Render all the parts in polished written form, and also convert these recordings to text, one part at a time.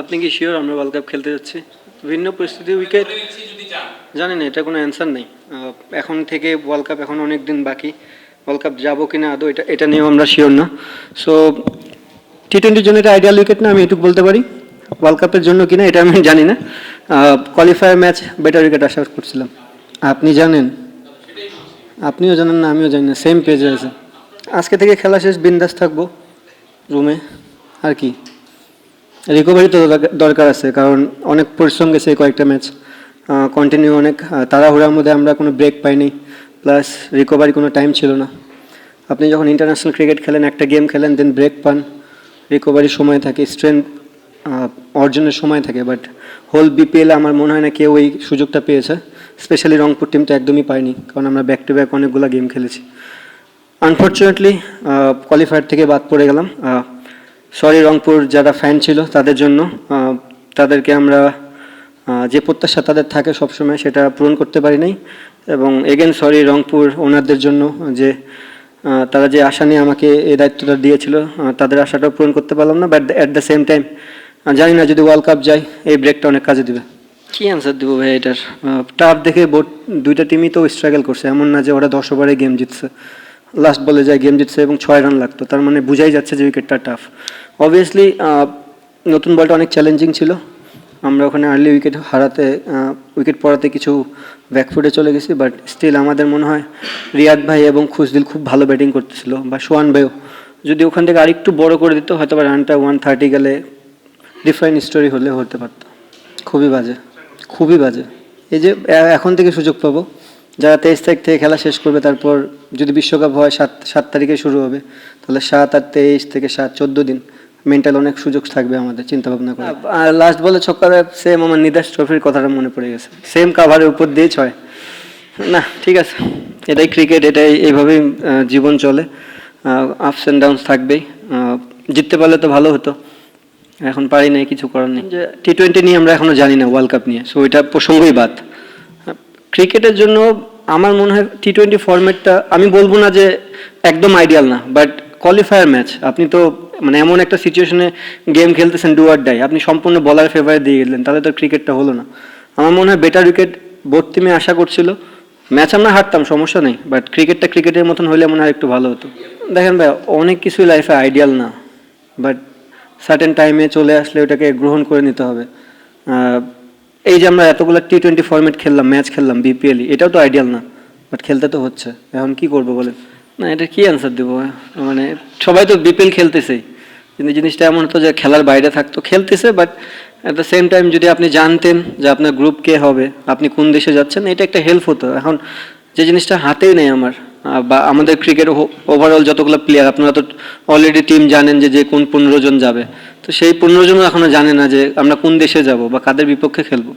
আপনি কি শিওর আমরা ওয়ার্ল্ড কাপ খেলতে যাচ্ছি? ভিন্ন পরিস্থিতি উইকেট জানি না, এটা কোনো অ্যান্সার নেই। এখন থেকে ওয়ার্ল্ড কাপ এখন অনেক দিন বাকি, ওয়ার্ল্ড কাপ যাবো কিনা আদৌ এটা নিয়েও আমরা শিওর না। সো টি-20-র জন্য এটা আইডিয়াল উইকেট না, আমি এটুকু বলতে পারি। ওয়ার্ল্ড কাপের জন্য কিনা এটা আমি জানি না। কোয়ালিফায়ার ম্যাচ বেটার উইকেট আশা করছিলাম। আপনি জানেন? আপনিও জানেন না, আমিও জানি না, সেম পেজে আছে। আজকে থেকে খেলা শেষ, বিন্দাস থাকবো রুমে। আর কি, রিকভারি তো দরকার আছে, কারণ অনেক পরিশ্রম গেছে কয়েকটা ম্যাচ কন্টিনিউ, অনেক তাড়াহুড়ার মধ্যে আমরা কোনো ব্রেক পাইনি, প্লাস রিকভারি কোনো টাইম ছিল না। আপনি যখন ইন্টারন্যাশনাল ক্রিকেট খেলেন, একটা গেম খেলেন, দেন ব্রেক পান, রিকভারির সময় থাকে, স্ট্রেংথ অর্জনের সময় থাকে, বাট হোল বিপিএল আমার মনে হয় না কেউ এই সুযোগটা পেয়েছে। স্পেশালি রংপুর টিমটা একদমই পায়নি, কারণ আমরা ব্যাক টু ব্যাক অনেকগুলো গেম খেলেছি। আনফর্চুনেটলি কোয়ালিফায়ার থেকে বাদ পড়ে গেলাম। সরি রংপুর যারা ফ্যান ছিল তাদের জন্য, তাদেরকে আমরা যে প্রত্যাশা তাদের থাকে সবসময় সেটা পূরণ করতে পারি নাই। এবং এগেন সরি রংপুর ওনারদের জন্য, যে তারা যে আশা নিয়ে আমাকে এই দায়িত্বটা দিয়েছিল, তাদের আশাটাও পূরণ করতে পারলাম না। But at the same time জানি না, যদি ওয়ার্ল্ড কাপ যায় এই ব্রেকটা অনেক কাজে দেবে। কী অ্যান্সার দেবো ভাই এটার? টাফ দেখে দুইটা টিমই তো স্ট্রাগল করছে, এমন না যে ওরা 10 ওভারে গেম জিতছে, লাস্ট বলে যায় গেম জিতছে এবং 6 রান লাগতো, তার মানে বুঝাই যাচ্ছে যে উইকেটটা টাফ। অবভিয়াসলি নতুন বলটা অনেক চ্যালেঞ্জিং ছিল, আমরা ওখানে আর্লি উইকেট পড়াতে কিছু ব্যাকফুটে চলে গেছি, বাট স্টিল আমাদের মনে হয় রিয়াদ ভাই এবং খুশদিল খুব ভালো ব্যাটিং করতেছিল, বা সোহান ভাইও যদি ওখান থেকে আরেকটু বড় করে দিত, হয়তো বা রানটা 130 গেলে ডিফারেন্ট স্টোরি হলে হতে পারত। খুবই বাজে, খুবই বাজে। এই যে এখন থেকে সুযোগ পাবো, যারা 23 তারিখ থেকে খেলা শেষ করবে, তারপর যদি বিশ্বকাপ হয় 7 তারিখে শুরু হবে, তাহলে 7 আর 23 থেকে 7 14 দিন মেন্টাল অনেক সুযোগ থাকবে আমাদের চিন্তা ভাবনা করে। আর লাস্ট বলে ছক্কাটা সেম আমার নিদাস ট্রফির কথাটা মনে পড়ে গেছে, সেম কাভারের উপর দিয়ে 6 না। ঠিক আছে, এটাই ক্রিকেট, এটাই এইভাবেই জীবন চলে, আপস অ্যান্ড ডাউনস থাকবেই। জিততে পারলে তো ভালো হতো, এখন পারি নাই, কিছু করার নেই। যে টি-20 নিয়ে আমরা এখনো জানি না, ওয়ার্ল্ড কাপ নিয়ে, সো এটা প্রসঙ্গই বাদ। ক্রিকেটের জন্য আমার মনে হয় টি-20 ফরম্যাটটা, আমি বলবো না যে একদম আইডিয়াল না, বাট কোয়ালিফায়ার ম্যাচ আপনি তো মানে এমন একটা সিচুয়েশনে গেম খেলতেছেন, ডু অর ডাই, আপনি সম্পূর্ণ বলার ফেভারে দিয়ে গেলেন, তাহলে তো ক্রিকেটটা হলো না। আমার মনে হয় বেটার উইকেট বোর্ড টিমে আশা করছিল, ম্যাচ আমরা হারতাম সমস্যা নেই, বাট ক্রিকেটটা ক্রিকেটের মতন হলে মনে হয় একটু ভালো হতো। দেখেন ভাই, অনেক কিছুই লাইফে আইডিয়াল না, বাট সার্টেন টাইমে চলে আসলে ওটাকে গ্রহণ করে নিতে হবে। এই যে আমরা এতগুলো টি-20 ফরম্যাট খেললাম, ম্যাচ খেললাম বিপিএল, এটাও তো আইডিয়াল না, বাট খেলতে তো হচ্ছে। এখন কি করবো বলেন? না, এটা কি অ্যান্সার দেবো? মানে সবাই তো বিপিএল খেলতেছেই, কিন্তু জিনিসটা এমন হতো যে খেলার বাইরে থাকতো, খেলতেছে, but at the same time যদি আপনি জানতেন যে আপনার গ্রুপ কে হবে, আপনি কোন দেশে যাচ্ছেন, এটা একটা হেল্প হতো। এখন যে জিনিসটা হাতেই নেই আমার, বা আমাদের ক্রিকেট ওভারঅল যতগুলো প্লেয়ার, আপনারা তো অলরেডি টিম জানেন যে কোন 15 জন যাবে, তো সেই 15 জনও এখনো জানে না যে আমরা কোন দেশে যাব বা কাদের বিপক্ষে খেলবো।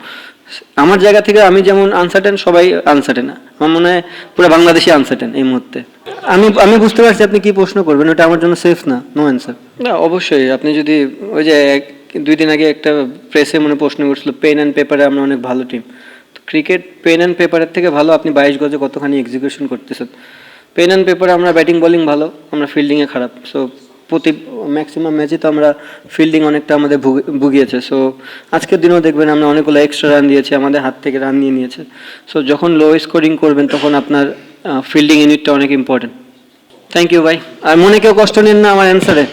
আমার জায়গা থেকে আমি যেমন আনসার্টেন, সবাই আনসার্টেন। আমার মনে হয় পুরো বাংলাদেশই আনসার্টেন এই মুহূর্তে। আমি বুঝতে পারছি আপনি কি প্রশ্ন করবেন, ওটা আমার জন্য সেফ না, নো অ্যান্সার। না অবশ্যই, আপনি যদি ওই যে 2 দিন আগে একটা প্রেসে মনে প্রশ্ন করছিল, পেন অ্যান্ড পেপারে আমরা অনেক ভালো টিম। ক্রিকেট পেন অ্যান্ড পেপারের থেকে ভালো আপনি 22 গজে কতখানি এক্সিকিউশন করতেছেন। পেন অ্যান্ড পেপারে আমরা ব্যাটিং বোলিং ভালো, আমরা ফিল্ডিংয়ে খারাপ। সো ম্যাক্সিমাম ম্যাচে তো আমরা ফিল্ডিং অনেকটা আমাদের ভুগিয়েছে। সো আজকের দিনেও দেখবেন আমরা অনেকগুলো এক্সট্রা রান দিয়েছি, আমাদের হাত থেকে রান নিয়ে নিয়েছে। সো যখন লো স্কোরিং করবেন তখন আপনার ফিল্ডিং ইউনিটটা অনেক ইম্পর্টেন্ট। থ্যাংক ইউ ভাই, আর মনে কেউ কষ্ট নেন না আমার অ্যান্সারে।